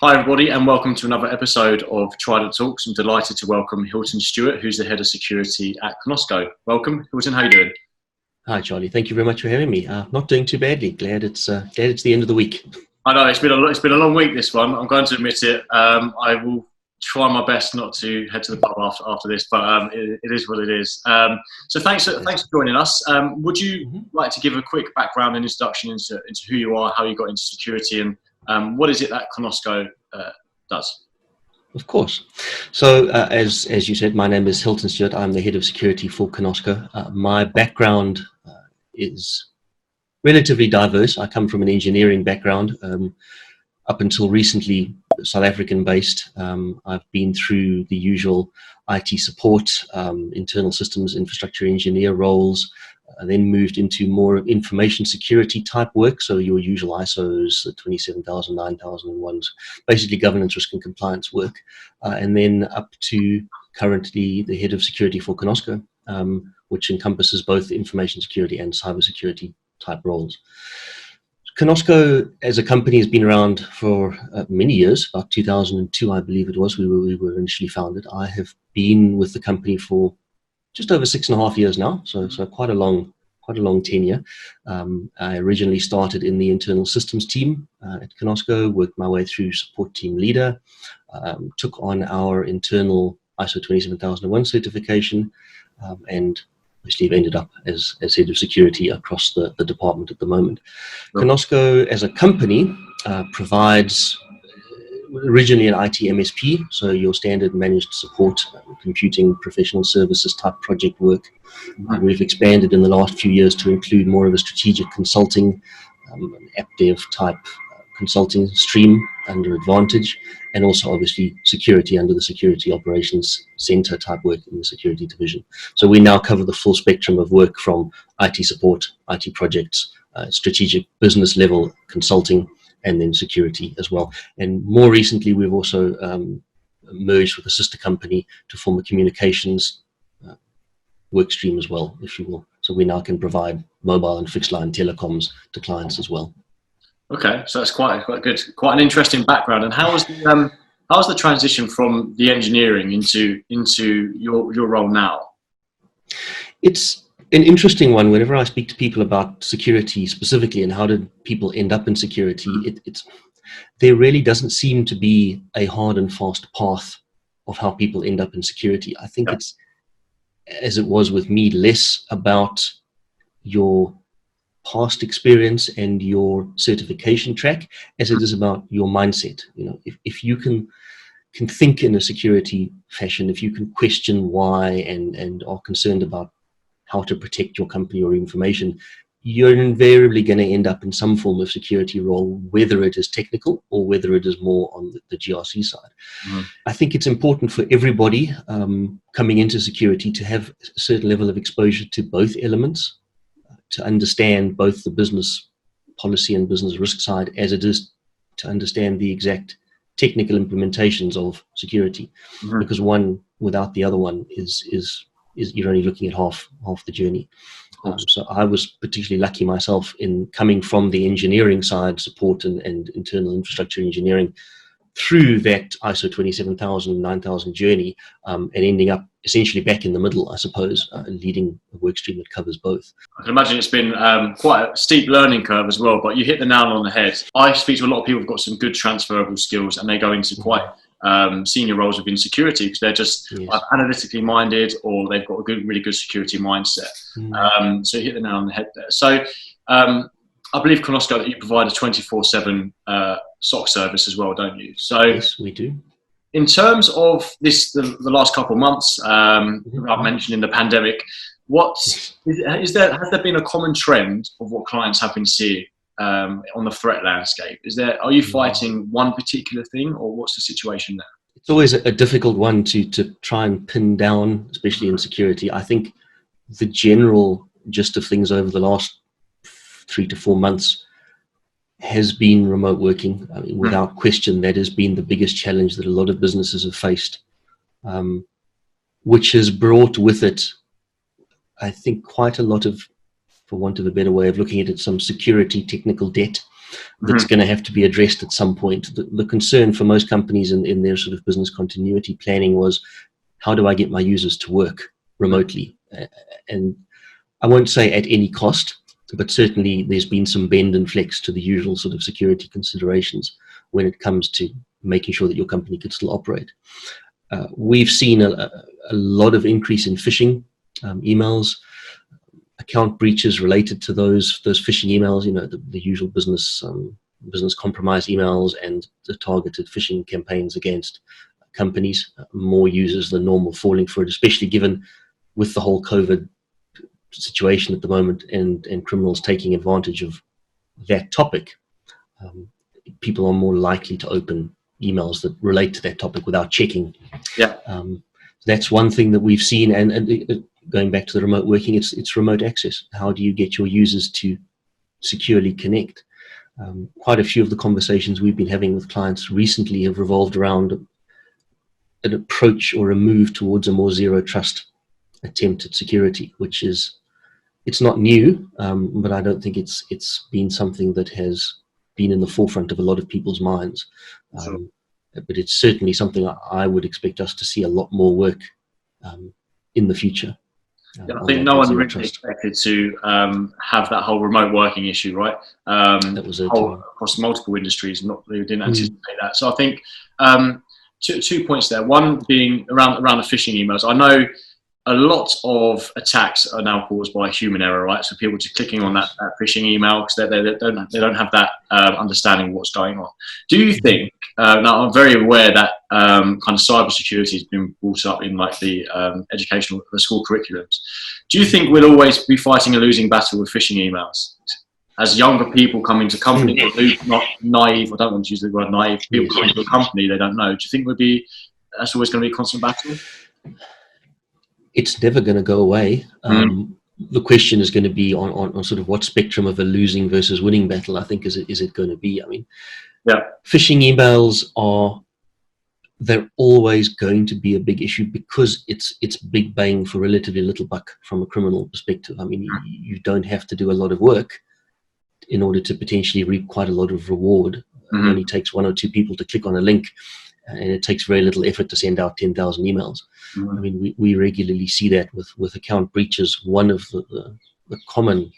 Hi everybody and welcome to another episode of Trident Talks. I'm delighted to welcome Hylton Stewart, who's the Head of Security at Conosco. Welcome, Hylton, how are you doing? Hi Charlie, thank you very much for having me. Not doing too badly, glad it's the end of the week. I know, it's been a long week this one, I'm going to admit it. I will try my best not to head to the pub after this, but it is what it is. So thanks for joining us. Would you like to give a quick background and introduction into who you are, how you got into security, and what is it that Conosco does? Of course. So as you said, my name is Hylton Stewart. I'm the Head of Security for Conosco. My background is relatively diverse. I come from an engineering background. Up until recently, South African based. I've been through the usual IT support, internal systems, infrastructure engineer roles, then moved into more information security type work. So your usual ISOs, 27,000, 9,001s, basically governance, risk and compliance work. And then up to currently the head of security for Conosco, which encompasses both information security and cybersecurity type roles. Conosco as a company has been around for many years, about 2002, I believe it was, we were initially founded. I have been with the company for just over 6.5 years now, so quite a long tenure. I originally started in the internal systems team at Conosco, worked my way through support team leader, took on our internal ISO 27001 certification, and obviously have ended up as head of security across the department at the moment. Conosco as a company provides originally an IT MSP, so your standard managed support, computing, professional services type project work. We've expanded in the last few years to include more of a strategic consulting, app dev type consulting stream under Advantage, and also obviously security under the Security Operations Center type work in the security division. So we now cover the full spectrum of work from IT support, IT projects, strategic business level consulting, and then security as well. And more recently, we've also merged with a sister company to form a communications work stream as well, if you will. So we now can provide mobile and fixed line telecoms to clients as well. Okay, so that's quite good, quite an interesting background. And how was the transition from the engineering into your role now? It's an interesting one. Whenever I speak to people about security specifically and how did people end up in security, there really doesn't seem to be a hard and fast path of how people end up in security. I think it's, as it was with me, less about your past experience and your certification track as it is about your mindset. You know, if you can think in a security fashion, if you can question why and are concerned about how to protect your company or information, you're invariably going to end up in some form of security role, whether it is technical or whether it is more on the GRC side. I think it's important for everybody coming into security to have a certain level of exposure to both elements, to understand both the business policy and business risk side as it is to understand the exact technical implementations of security, because one without the other one is you're only looking at half the journey. So I was particularly lucky myself in coming from the engineering side, support and internal infrastructure engineering, through that ISO 27000, 9000 journey, and ending up essentially back in the middle, I suppose, leading a work stream that covers both. I can imagine it's been quite a steep learning curve as well, but you hit the nail on the head. I speak to a lot of people who've got some good transferable skills and they go into quite senior roles within security because they're just analytically minded or they've got a really good security mindset. So you hit the nail on the head there. So I believe, Conosco, that you provide a 24/7 SOC service as well, don't you? So yes, we do. In terms of this, the last couple of months, I've mentioned in the pandemic, has there been a common trend of what clients have been seeing on the threat landscape? Are you fighting one particular thing, or what's the situation there? It's always a difficult one to try and pin down, especially in security. I think the general gist of things over the last 3 to 4 months has been remote working. I mean, without question, that has been the biggest challenge that a lot of businesses have faced, which has brought with it, I think, quite a lot of, for want of a better way of looking at it, some security technical debt that's going to have to be addressed at some point. The concern for most companies in their sort of business continuity planning was, how do I get my users to work remotely? And I won't say at any cost, but certainly there's been some bend and flex to the usual sort of security considerations when it comes to making sure that your company could still operate. We've seen a lot of increase in phishing emails, account breaches related to those phishing emails, the usual business compromise emails and the targeted phishing campaigns against companies, more users than normal falling for it, especially given with the whole COVID situation at the moment and criminals taking advantage of that topic. People are more likely to open emails that relate to that topic without checking. Yeah. That's one thing that we've seen, and going back to the remote working, it's remote access. How do you get your users to securely connect? Quite a few of the conversations we've been having with clients recently have revolved around an approach or a move towards a more zero trust attempt at security, which is, it's not new, but I don't think it's been something that has been in the forefront of a lot of people's minds. Sure. But it's certainly something I would expect us to see a lot more work in the future. I think no one really expected to have that whole remote working issue, right? That was across multiple industries. They didn't anticipate that. So I think two points there. One being around the phishing emails. I know a lot of attacks are now caused by human error, right? So people just clicking on that phishing email because they don't have that understanding of what's going on. Do you think? Now I'm very aware that kind of cybersecurity has been brought up in like the school curriculums. Do you think we'll always be fighting a losing battle with phishing emails? As younger people come into companies, who's not naive, I don't want to use the word naive, people come into a company they don't know. Do you think that's always going to be a constant battle? It's never going to go away. The question is going to be on sort of what spectrum of a losing versus winning battle, I think, is it going to be. I mean, phishing emails they're always going to be a big issue because it's big bang for relatively little buck from a criminal perspective. I mean, you don't have to do a lot of work in order to potentially reap quite a lot of reward. It only takes one or two people to click on a link, and it takes very little effort to send out 10,000 emails. I mean, we regularly see that with account breaches. One of the common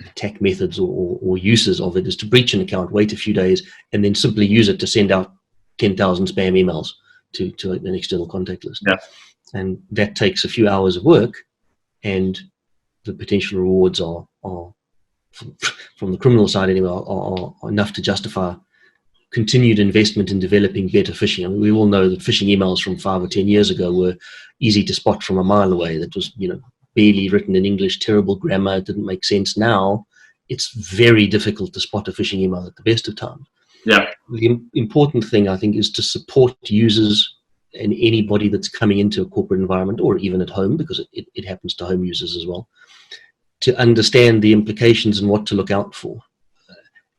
attack methods or uses of it is to breach an account, wait a few days, and then simply use it to send out 10,000 spam emails to an external contact list. Yeah. And that takes a few hours of work, and the potential rewards are from the criminal side anyway, are enough to justify continued investment in developing better phishing. I mean, we all know that phishing emails from 5 or 10 years ago were easy to spot from a mile away. That was, barely written in English, terrible grammar, it didn't make sense. Now, it's very difficult to spot a phishing email at the best of times. Yeah. The important thing, I think, is to support users and anybody that's coming into a corporate environment or even at home, because it happens to home users as well, to understand the implications and what to look out for,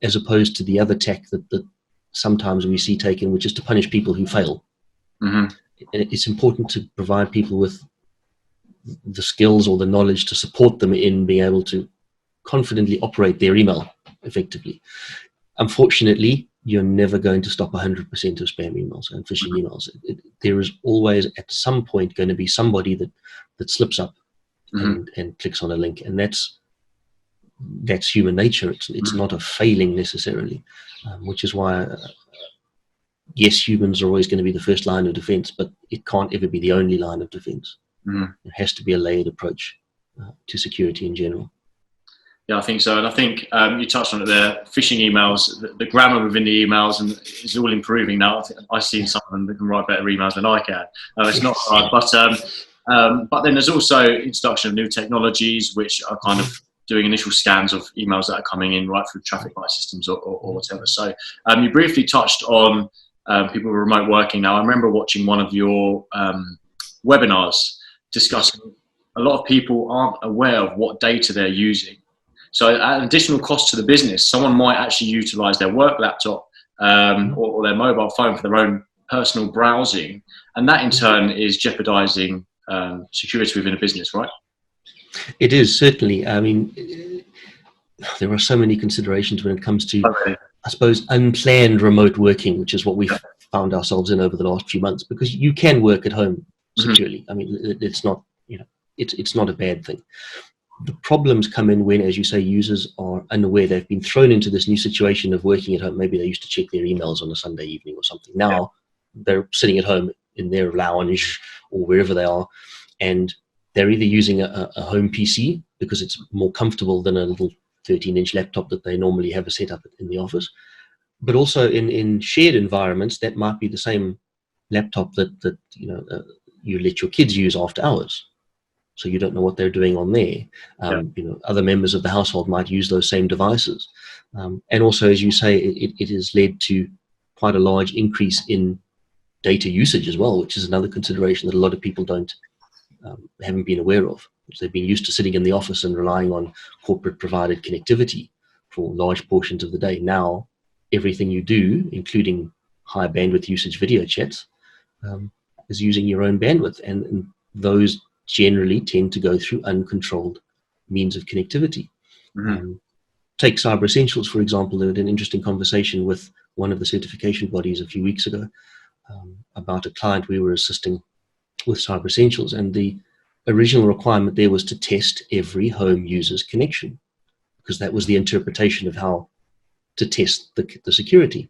as opposed to the other tack that sometimes we see taken, which is to punish people who fail. It's important to provide people with the skills or the knowledge to support them in being able to confidently operate their email effectively. Unfortunately, you're never going to stop 100% of spam emails and phishing emails. There is always at some point going to be somebody that slips up and clicks on a link, and that's human nature. It's not a failing necessarily, which is why yes, humans are always going to be the first line of defense, but it can't ever be the only line of defense. It has to be a layered approach to security in general. Yeah, I think so. And I think you touched on it there, phishing emails, the grammar within the emails, and it's all improving now. I've seen someone that can write better emails than I can. It's not hard, but then there's also introduction of new technologies, which are kind of doing initial scans of emails that are coming in right through traffic light systems or whatever. So you briefly touched on people remote working. Now, I remember watching one of your webinars discussing a lot of people aren't aware of what data they're using. So at an additional cost to the business, someone might actually utilize their work laptop or their mobile phone for their own personal browsing. And that in turn is jeopardizing security within a business, right? It is, certainly. I mean, there are so many considerations when it comes to, Okay. I suppose, unplanned remote working, which is what we've found ourselves in over the last few months, because you can work at home securely. I mean, it's not, it's not a bad thing. The problems come in when, as you say, users are unaware. They've been thrown into this new situation of working at home. Maybe they used to check their emails on a Sunday evening or something. Now they're sitting at home in their lounge or wherever they are, and they're either using a home PC because it's more comfortable than a little 13-inch laptop that they normally have a setup in the office. But also in shared environments, that might be the same laptop that you let your kids use after hours. So you don't know what they're doing on there. Other members of the household might use those same devices. And also, as you say, it has led to quite a large increase in data usage as well, which is another consideration that a lot of people haven't been aware of. They've been used to sitting in the office and relying on corporate provided connectivity for large portions of the day. Now, everything you do, including high bandwidth usage video chats, is using your own bandwidth, and those generally tend to go through uncontrolled means of connectivity. Take Cyber Essentials, for example. There was an interesting conversation with one of the certification bodies a few weeks ago about a client we were assisting with Cyber Essentials, and the original requirement there was to test every home user's connection, because that was the interpretation of how to test the security.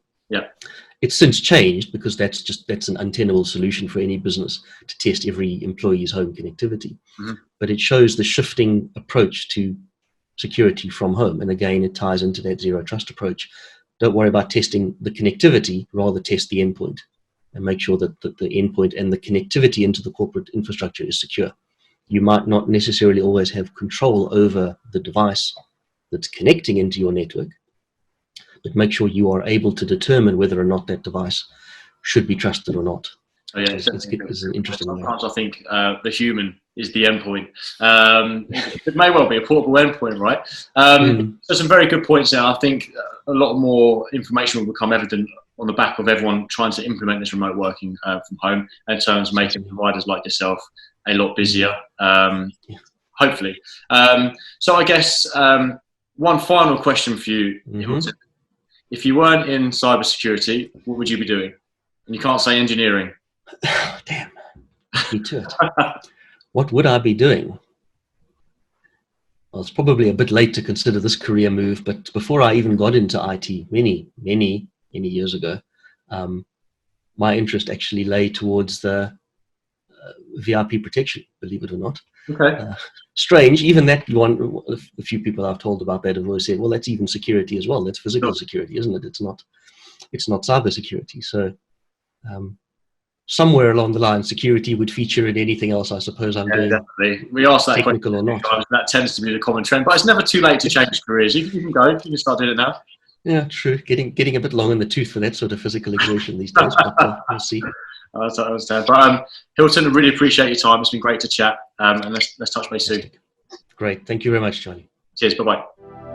It's since changed, because that's an untenable solution for any business to test every employee's home connectivity. But it shows the shifting approach to security from home. And again, it ties into that zero trust approach. Don't worry about testing the connectivity, rather test the endpoint and make sure that the endpoint and the connectivity into the corporate infrastructure is secure. You might not necessarily always have control over the device that's connecting into your network, but make sure you are able to determine whether or not that device should be trusted or not. It's an interesting one. Sometimes I think the human is the endpoint. It may well be a portable endpoint, right? So some very good points there. I think a lot more information will become evident on the back of everyone trying to implement this remote working from home, in terms of making providers like yourself a lot busier, hopefully. So I guess one final question for you, Hylton. If you weren't in cybersecurity, what would you be doing? And you can't say engineering. Damn, me to it. What would I be doing? Well, it's probably a bit late to consider this career move, but before I even got into IT many years ago, my interest actually lay towards the VIP protection, believe it or not. Strange, even that one, a few people I've told about that have always said, well, that's even security as well. That's physical security, isn't it? It's not cyber security. So somewhere along the line, security would feature in anything else, I suppose I'm doing. Definitely. We ask that technical question or not. That tends to be the common trend, but it's never too late to change careers. You can go. You can start doing it now. Yeah, true. Getting a bit long in the tooth for that sort of physical exertion these days, but we'll see. I understand. But Hylton, I really appreciate your time. It's been great to chat. And let's touch base soon. Great. Thank you very much, Johnny. Cheers. Bye-bye.